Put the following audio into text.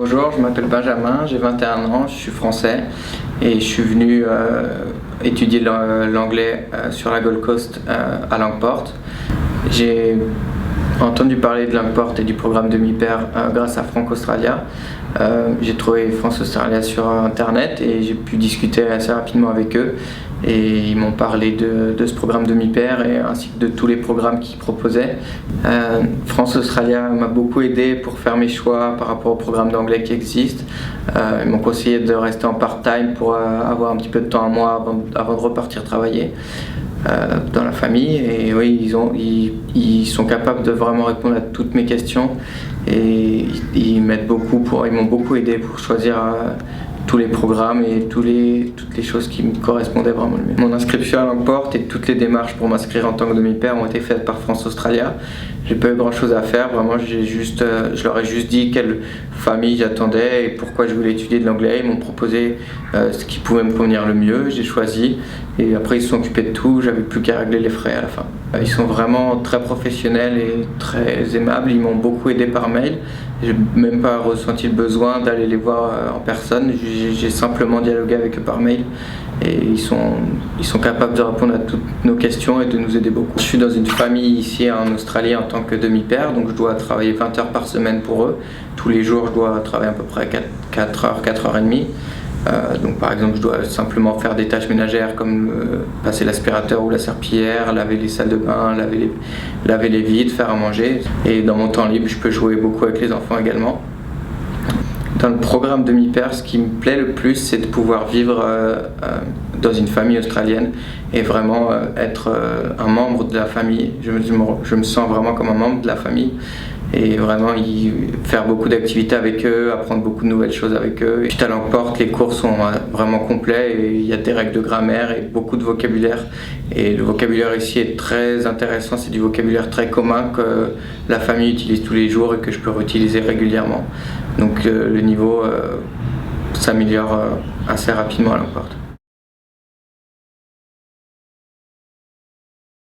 Bonjour, je m'appelle Benjamin, j'ai 21 ans, je suis français et je suis venu étudier l'anglais sur la Gold Coast à Langport. J'ai entendu parler de Langport et du programme demi-pair grâce à Frank Australia. J'ai trouvé France Australia sur internet et j'ai pu discuter assez rapidement avec eux et ils m'ont parlé de ce programme demi-pair et ainsi que de tous les programmes qu'ils proposaient. France Australia m'a beaucoup aidé pour faire mes choix par rapport au programme d'anglais qui existe. Ils m'ont conseillé de rester en part-time pour avoir un petit peu de temps à moi avant de repartir travailler dans la famille, et oui, ils sont capables de vraiment répondre à toutes mes questions et ils m'ont beaucoup aidé pour choisir tous les programmes et toutes les choses qui me correspondaient vraiment le mieux. Mon inscription à Langport et toutes les démarches pour m'inscrire en tant que demi-pair ont été faites par France Australia. J'ai pas eu grand chose à faire, vraiment je leur ai juste dit quelle famille j'attendais et pourquoi je voulais étudier de l'anglais. Ils m'ont proposé ce qui pouvait me convenir le mieux, j'ai choisi et après ils se sont occupés de tout, j'avais plus qu'à régler les frais à la fin. Ils sont vraiment très professionnels et très aimables, ils m'ont beaucoup aidé par mail. J'ai même pas ressenti le besoin d'aller les voir en personne, j'ai simplement dialogué avec eux par mail et ils sont capables de répondre à toutes nos questions et de nous aider beaucoup. Je suis dans une famille ici en Australie en tant que demi-pair, donc je dois travailler 20 heures par semaine pour eux. Tous les jours je dois travailler à peu près 4 heures, 4 heures et demie. Donc par exemple je dois simplement faire des tâches ménagères comme passer l'aspirateur ou la serpillière, laver les salles de bain, laver les vides, faire à manger. Et dans mon temps libre je peux jouer beaucoup avec les enfants également. Dans le programme demi-pair, ce qui me plaît le plus, c'est de pouvoir vivre dans une famille australienne et vraiment être un membre de la famille. Je me sens vraiment comme un membre de la famille et vraiment faire beaucoup d'activités avec eux, apprendre beaucoup de nouvelles choses avec eux. Et à Langport, les cours sont vraiment complets et il y a des règles de grammaire et beaucoup de vocabulaire. Et le vocabulaire ici est très intéressant, c'est du vocabulaire très commun que la famille utilise tous les jours et que je peux réutiliser régulièrement. Donc le niveau s'améliore assez rapidement à Langport.